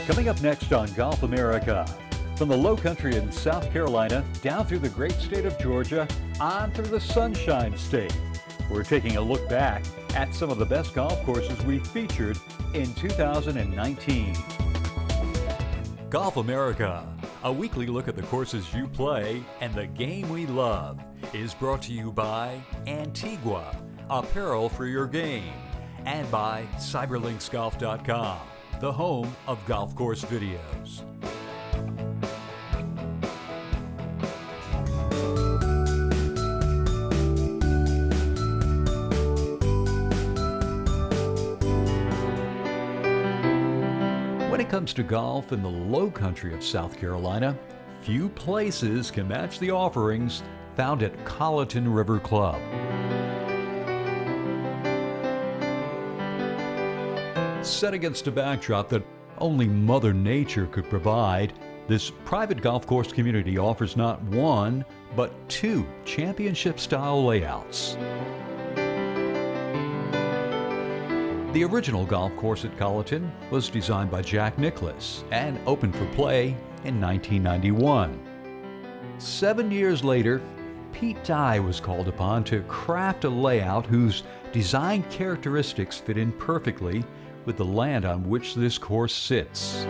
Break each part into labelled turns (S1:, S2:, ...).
S1: Coming up next on Golf America, from the low country in South Carolina down through the great state of Georgia on through the Sunshine State. We're taking a look back at some of the best golf courses we featured in 2019. Golf America, a weekly look at the courses you play and the game we love, is brought to you by Antigua, apparel for your game, and by CyberLinksGolf.com, the home of golf course videos. When it comes to golf in the low country of South Carolina, few places can match the offerings found at Colleton River Club. Set against a backdrop that only Mother Nature could provide, this private golf course community offers not one, but two championship-style layouts. The original golf course at Colleton was designed by Jack Nicklaus and opened for play in 1991. 7 years later, Pete Dye was called upon to craft a layout whose design characteristics fit in perfectly with the land on which this course sits.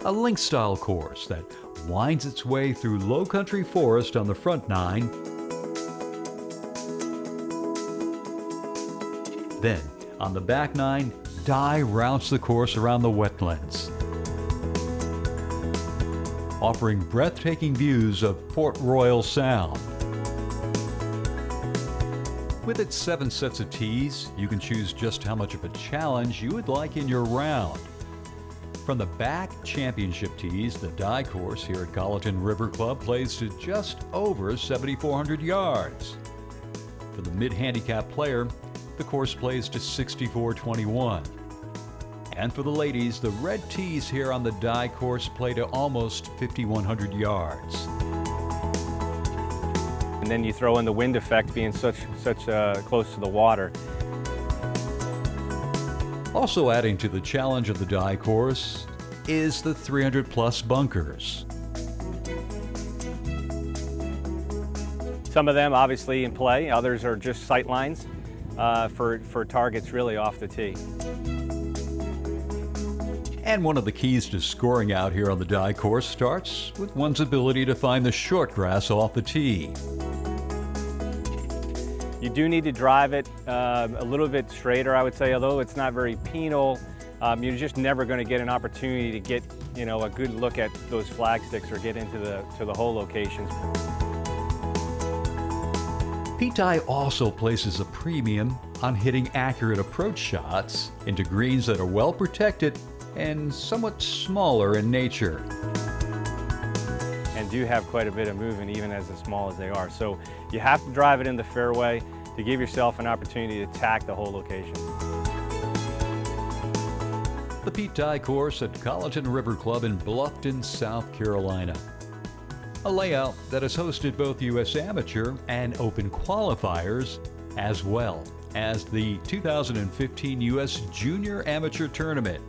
S1: A link-style course that winds its way through low country forest on the front nine. Then, on the back nine, Dye routes the course around the wetlands, offering breathtaking views of Port Royal Sound. With its 7 sets of tees, you can choose just how much of a challenge you would like in your round. From the back championship tees, the Dye course here at Colleton River Club plays to just over 7,400 yards. For the mid-handicap player, the course plays to 6,421. And for the ladies, the red tees here on the Dye course play to almost 5,100 yards.
S2: And then you throw in the wind effect being such close to the water.
S1: Also adding to the challenge of the Dye course is the 300-plus bunkers.
S2: Some of them obviously in play, others are just sight lines for targets really off the tee.
S1: And one of the keys to scoring out here on the Dye course starts with one's ability to find the short grass off the tee.
S2: You do need to drive it a little bit straighter, I would say, although it's not very penal. You're just never going to get an opportunity to get, a good look at those flag sticks or get into the hole locations.
S1: Pete Dye also places a premium on hitting accurate approach shots into greens that are well protected and somewhat smaller in nature.
S2: And do have quite a bit of movement even as small as they are. So you have to drive it in the fairway to give yourself an opportunity to attack the whole location.
S1: The Pete Dye course at Colleton River Club in Bluffton, South Carolina. A layout that has hosted both U.S. Amateur and Open qualifiers, as well as the 2015 U.S. Junior Amateur Tournament.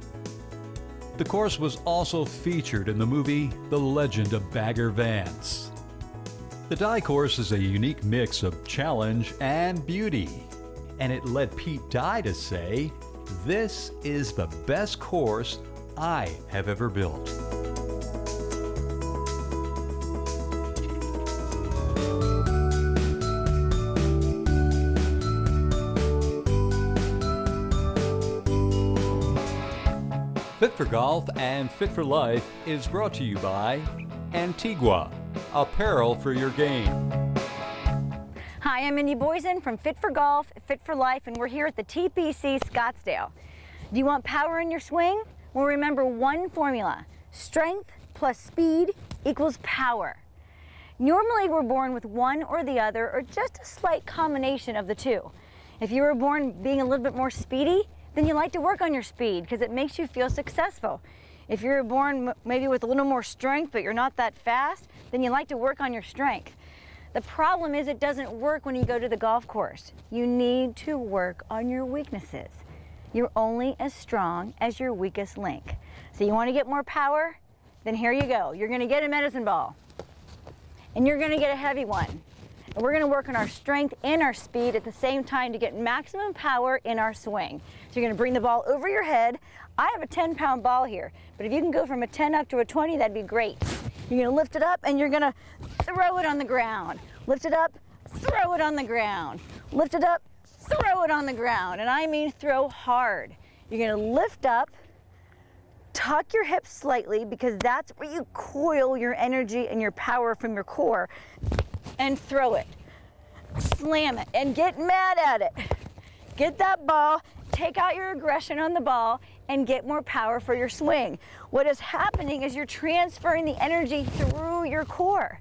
S1: The course was also featured in the movie The Legend of Bagger Vance. The Dye course is a unique mix of challenge and beauty, and it led Pete Dye to say, "This is the best course I have ever built." Fit for Golf and Fit for Life is brought to you by Antigua, apparel for your game.
S3: Hi, I'm Mindy Boysen from Fit for Golf, Fit for Life, and we're here at the TPC Scottsdale. Do you want power in your swing? Well, remember one formula: strength plus speed equals power. Normally, we're born with one or the other, or just a slight combination of the two. If you were born being a little bit more speedy, then you like to work on your speed because it makes you feel successful. If you're born maybe with a little more strength, but you're not that fast, then you like to work on your strength. The problem is it doesn't work when you go to the golf course. You need to work on your weaknesses. You're only as strong as your weakest link. So you want to get more power? Then here you go. You're going to get a medicine ball. And you're going to get a heavy one. And we're going to work on our strength and our speed at the same time to get maximum power in our swing. So you're going to bring the ball over your head. I have a 10-pound ball here, but if you can go from a 10 up to a 20, that'd be great. You're going to lift it up and you're going to throw it on the ground. Lift it up, throw it on the ground. Lift it up, throw it on the ground. And I mean throw hard. You're going to lift up, tuck your hips slightly because that's where you coil your energy and your power from your core, and throw it. Slam it and get mad at it. Get that ball, take out your aggression on the ball, and get more power for your swing. What is happening is you're transferring the energy through your core.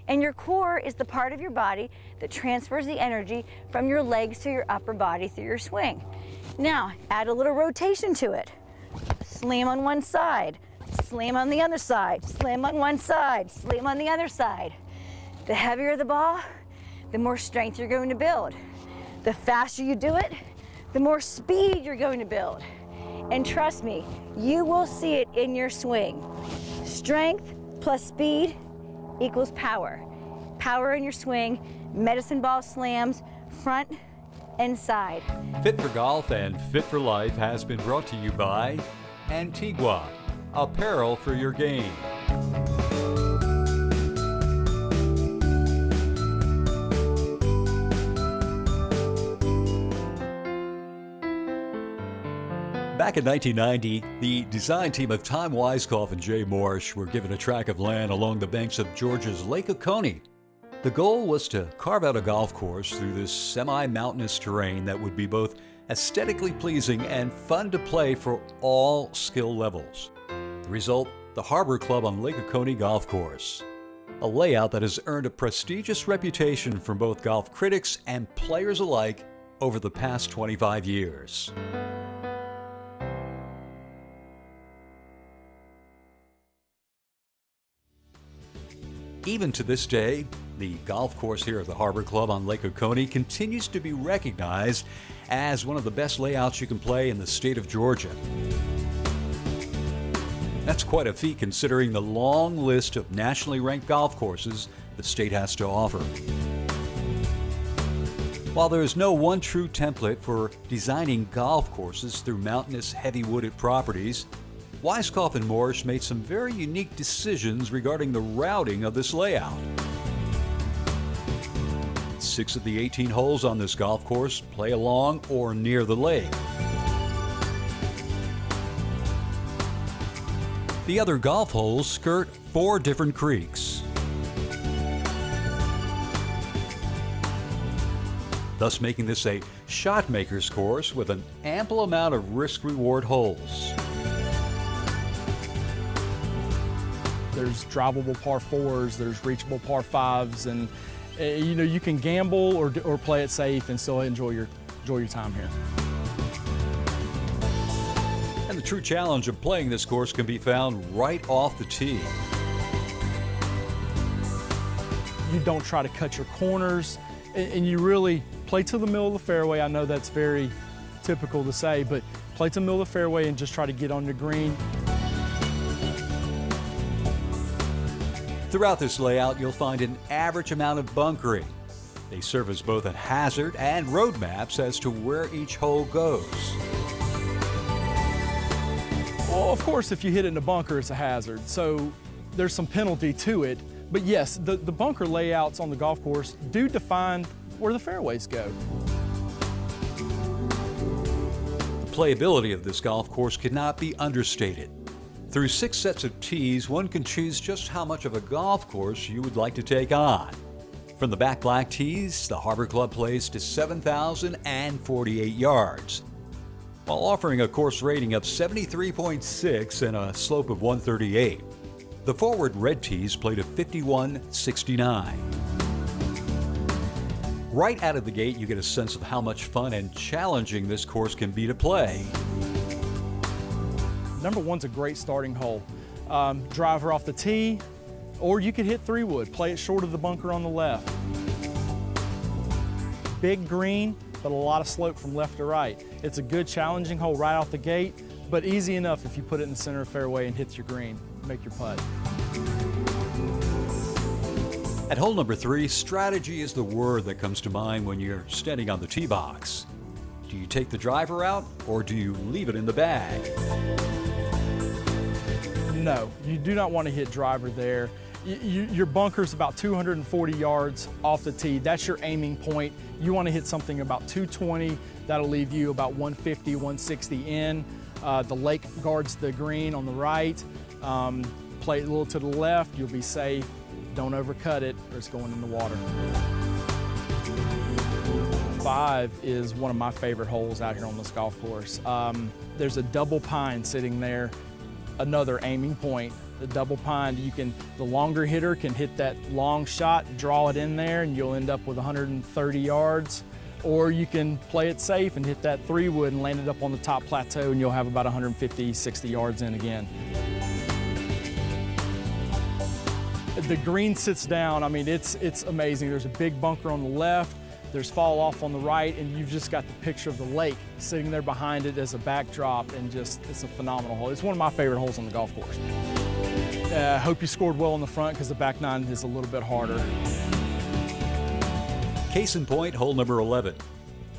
S3: And your core is the part of your body that transfers the energy from your legs to your upper body through your swing. Now, add a little rotation to it. Slam on one side, slam on the other side, slam on one side, slam on the other side. The heavier the ball, the more strength you're going to build. The faster you do it, the more speed you're going to build. And trust me, you will see it in your swing. Strength plus speed equals power. Power in your swing, medicine ball slams, front and side.
S1: Fit for Golf and Fit for Life has been brought to you by Antigua, apparel for your game. Back in 1990, the design team of Tom Weiskopf and Jay Morsch were given a tract of land along the banks of Georgia's Lake Oconee. The goal was to carve out a golf course through this semi-mountainous terrain that would be both aesthetically pleasing and fun to play for all skill levels. The result, the Harbor Club on Lake Oconee Golf Course. A layout that has earned a prestigious reputation from both golf critics and players alike over the past 25 years. Even to this day, the golf course here at the Harbor Club on Lake Oconee continues to be recognized as one of the best layouts you can play in the state of Georgia. That's quite a feat considering the long list of nationally ranked golf courses the state has to offer. While there is no one true template for designing golf courses through mountainous, heavy wooded properties, Weiskopf and Morsch made some very unique decisions regarding the routing of this layout. 6 of the 18 holes on this golf course play along or near the lake. The other golf holes skirt 4 different creeks. Thus making this a shot maker's course with an ample amount of risk-reward holes.
S4: There's drivable par 4s, there's reachable par 5s, and you can gamble or play it safe and still enjoy your time here.
S1: And the true challenge of playing this course can be found right off the tee.
S4: You don't try to cut your corners, and you really play to the middle of the fairway. I know that's very typical to say, but play to the middle of the fairway and just try to get on the green.
S1: Throughout this layout, you'll find an average amount of bunkering. They serve as both a hazard and road maps as to where each hole goes.
S4: Well, of course, if you hit it in a bunker, it's a hazard, so there's some penalty to it. But yes, the bunker layouts on the golf course do define where the fairways go.
S1: The playability of this golf course cannot be understated. Through 6 sets of tees, one can choose just how much of a golf course you would like to take on. From the back black tees, the Harbor Club plays to 7,048 yards, while offering a course rating of 73.6 and a slope of 138. The forward red tees play to 51.69. Right out of the gate, you get a sense of how much fun and challenging this course can be to play.
S4: Number 1's a great starting hole. Driver off the tee Or you could hit 3-wood, play it short of the bunker on the left. Big green, but a lot of slope from left to right. It's a good challenging hole right off the gate, but easy enough if you put it in the center of the fairway and hits your green, make your putt.
S1: At hole number 3, strategy is the word that comes to mind when you're standing on the tee box. Do you take the driver out or do you leave it in the bag?
S4: No, you do not want to hit driver there. Your bunker's about 240 yards off the tee. That's your aiming point. You want to hit something about 220. That'll leave you about 150, 160 in. The lake guards the green on the right. Play it a little to the left, you'll be safe. Don't overcut it or it's going in the water. 5 is one of my favorite holes out here on this golf course. There's a double pine sitting there, another aiming point. The double pine, the longer hitter can hit that long shot, draw it in there, and you'll end up with 130 yards. Or you can play it safe and hit that 3-wood and land it up on the top plateau, and you'll have about 150, 60 yards in again. The green sits down, I mean, it's amazing. There's a big bunker on the left, there's fall off on the right, and you've just got the picture of the lake sitting there behind it as a backdrop, and it's a phenomenal hole. It's one of my favorite holes on the golf course. I hope you scored well on the front because the back 9 is a little bit harder.
S1: Case in point, hole number 11.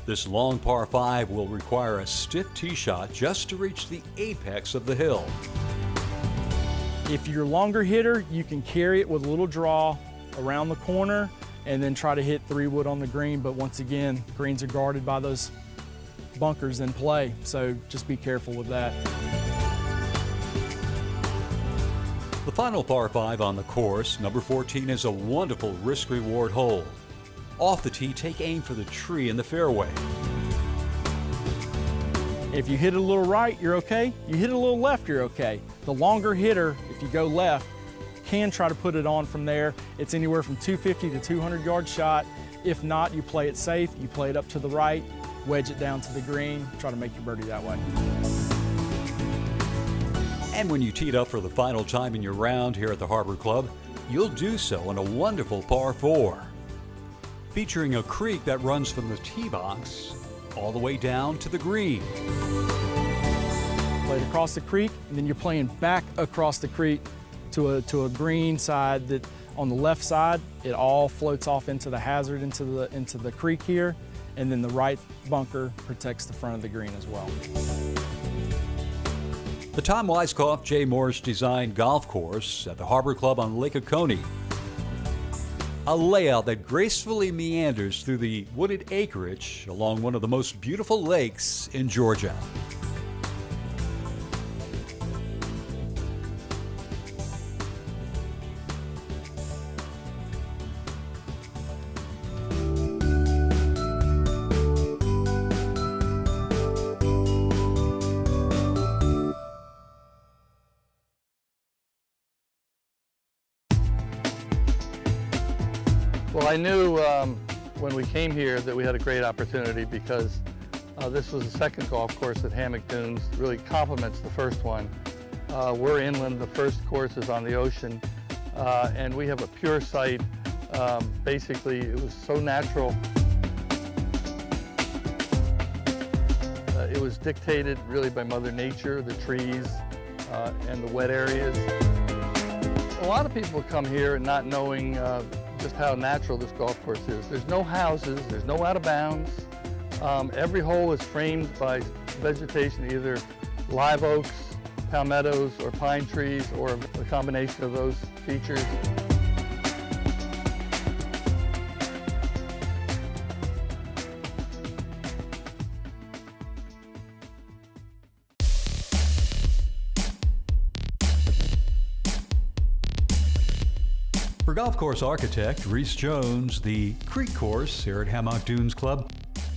S1: This long par 5 will require a stiff tee shot just to reach the apex of the hill.
S4: If you're a longer hitter, you can carry it with a little draw around the corner and then try to hit 3-wood on the green. But once again, greens are guarded by those bunkers in play, so just be careful with that.
S1: The final par 5 on the course, number 14, is a wonderful risk-reward hole. Off the tee, take aim for the tree in the fairway.
S4: If you hit it a little right, you're okay. You hit it a little left, you're okay. The longer hitter, if you go left, can try to put it on from there. It's anywhere from 250 to 200 yard shot. If not, you play it safe. You play it up to the right, wedge it down to the green, try to make your birdie that way.
S1: And when you teed up for the final time in your round here at the Harbor Club, you'll do so on a wonderful par 4, featuring a creek that runs from the tee box all the way down to the green.
S4: Played across the creek, and then you're playing back across the creek to a green side that on the left side, it all floats off into the hazard, into the creek here, and then the right bunker protects the front of the green as well.
S1: The Tom Weiskopf J. Morse designed golf course at the Harbor Club on Lake Oconee. A layout that gracefully meanders through the wooded acreage along one of the most beautiful lakes in Georgia.
S5: Well, I knew when we came here that we had a great opportunity because this was the second golf course at Hammock Dunes, really complements the first one. We're inland, the first course is on the ocean, and we have a pure site. Basically, it was so natural. It was dictated really by Mother Nature, the trees, and the wet areas. A lot of people come here not knowing just how natural this golf course is. There's no houses, there's no out of bounds. Every hole is framed by vegetation, either live oaks, palmettos, or pine trees, or a combination of those features.
S1: For golf course architect Reese Jones, the Creek course here at Hammock Dunes Club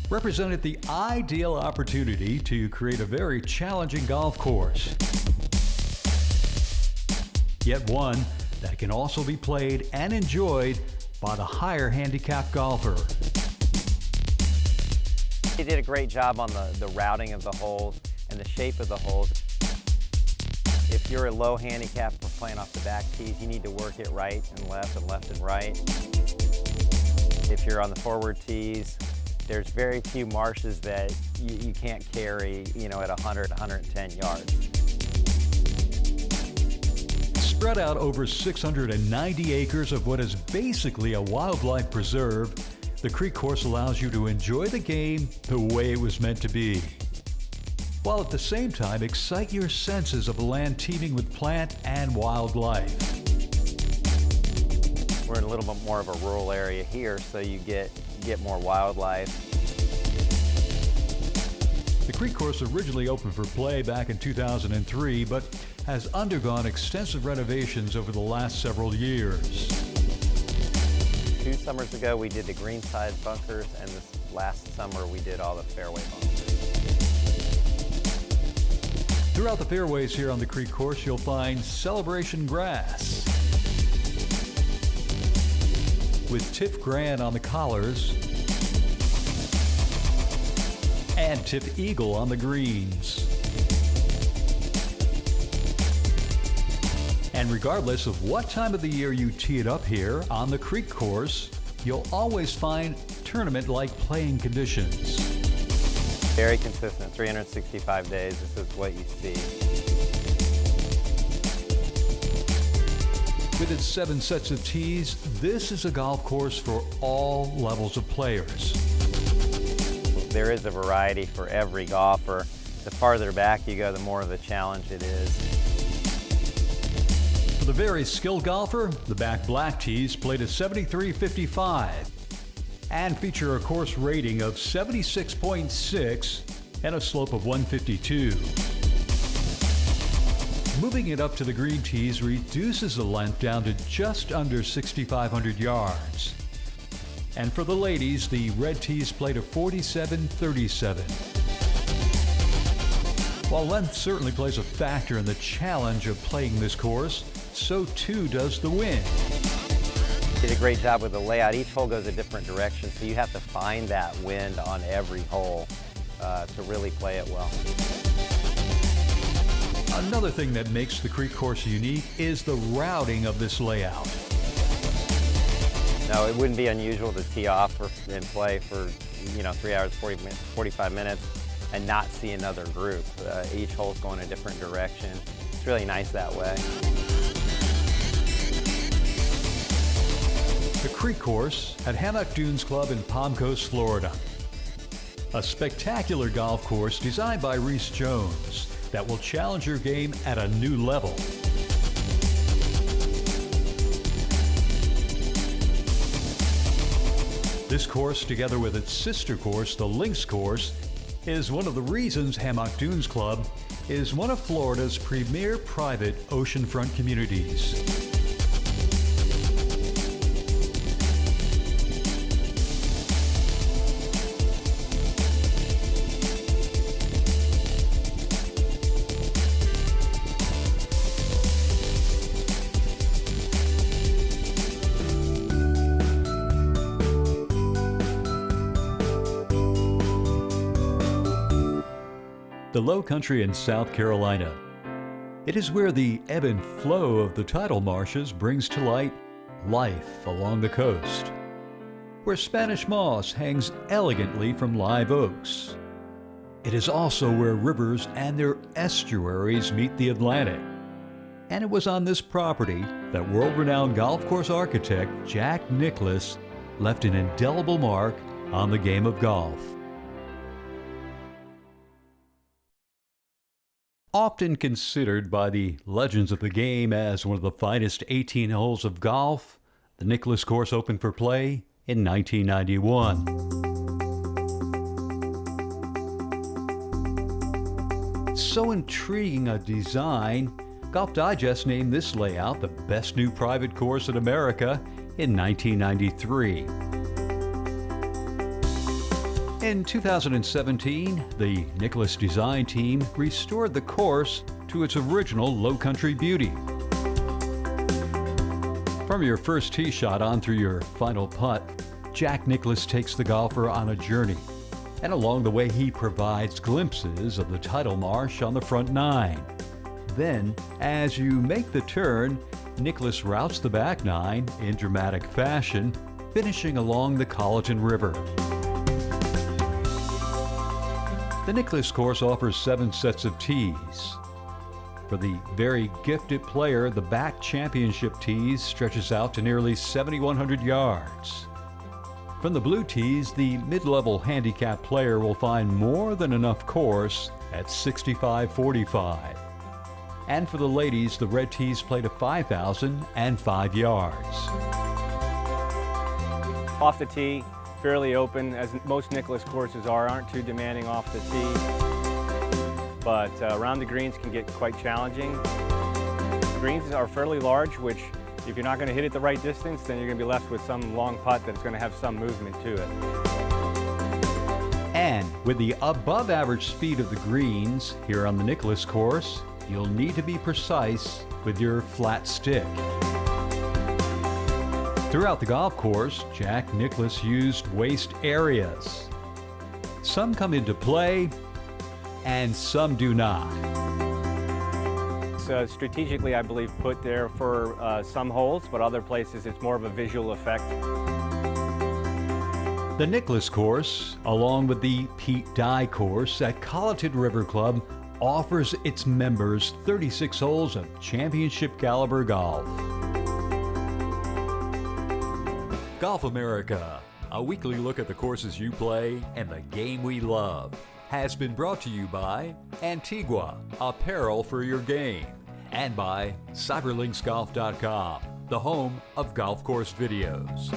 S1: represented the ideal opportunity to create a very challenging golf course, yet one that can also be played and enjoyed by the higher handicap golfer.
S6: He did a great job on the routing of the holes and the shape of the holes. If you're a low handicap playing off the back tees, you need to work it right and left and right. If you're on the forward tees, there's very few marshes that you can't carry, at 100, 110 yards.
S1: Spread out over 690 acres of what is basically a wildlife preserve, the Creek Course allows you to enjoy the game the way it was meant to be, while at the same time excite your senses of a land teeming with plant and wildlife.
S6: We're in a little bit more of a rural area here, so you get more wildlife.
S1: The Creek Course originally opened for play back in 2003, but has undergone extensive renovations over the last several years.
S6: 2 summers ago, we did the greenside bunkers, and this last summer, we did all the fairway bunkers.
S1: Throughout the fairways here on the Creek Course, you'll find celebration grass with Tiff Gran on the collars and Tiff Eagle on the greens. And regardless of what time of the year you tee it up here on the Creek Course, you'll always find tournament-like playing conditions.
S6: Very consistent, 365 days, this is what you see.
S1: With its 7 sets of tees, this is a golf course for all levels of players.
S6: There is a variety for every golfer. The farther back you go, the more of a challenge it is.
S1: For the very skilled golfer, the back black tees played a 73.55 and feature a course rating of 76.6 and a slope of 152. Moving it up to the green tees reduces the length down to just under 6,500 yards. And for the ladies, the red tees played a 47.37. While length certainly plays a factor in the challenge of playing this course, so too does the wind.
S6: Did a great job with the layout. Each hole goes a different direction, so you have to find that wind on every hole to really play it well.
S1: Another thing that makes the Creek Course unique is the routing of this layout.
S6: No, it wouldn't be unusual to tee off and play for 3 hours, 45 minutes and not see another group. Each hole's going a different direction. It's really nice that way.
S1: The Creek Course at Hammock Dunes Club in Palm Coast, Florida. A spectacular golf course designed by Reese Jones that will challenge your game at a new level. This course, together with its sister course, the Links Course, is one of the reasons Hammock Dunes Club is one of Florida's premier private oceanfront communities. The Low Country in South Carolina. It is where the ebb and flow of the tidal marshes brings to light life along the coast, where Spanish moss hangs elegantly from live oaks. It is also where rivers and their estuaries meet the Atlantic. And it was on this property that world-renowned golf course architect Jack Nicklaus left an indelible mark on the game of golf. Often considered by the legends of the game as one of the finest 18 holes of golf, the Nicklaus course opened for play in 1991. So intriguing a design, Golf Digest named this layout the best new private course in America in 1993. In 2017, the Nicklaus design team restored the course to its original low country beauty. From your first tee shot on through your final putt, Jack Nicklaus takes the golfer on a journey, and along the way he provides glimpses of the tidal marsh on the front nine, Then, as you make the turn, Nicklaus routes the back nine in dramatic fashion, finishing along the Colleton River. The Nicklaus course offers 7 sets of tees. For the very gifted player, the back championship tees stretches out to nearly 7,100 yards. From the blue tees, the mid-level handicap player will find more than enough course at 65.45. And for the ladies, the red tees play to 5,005 yards.
S2: Off the tee, fairly open, as most Nicklaus courses aren't too demanding off the tee. But around the greens can get quite challenging. Greens are fairly large, which if you're not going to hit it the right distance, then you're going to be left with some long putt that's going to have some movement to it.
S1: And with the above average speed of the greens here on the Nicklaus course, you'll need to be precise with your flat stick. Throughout the golf course, Jack Nicklaus used waste areas. Some come into play and some do not.
S2: It's strategically, I believe, put there for some holes, but other places it's more of a visual effect.
S1: The Nicklaus course, along with the Pete Dye course at Colleton River Club, offers its members 36 holes of championship caliber golf. Golf America, a weekly look at the courses you play and the game we love, has been brought to you by Antigua, apparel for your game, and by CyberLinksGolf.com, the home of golf course videos.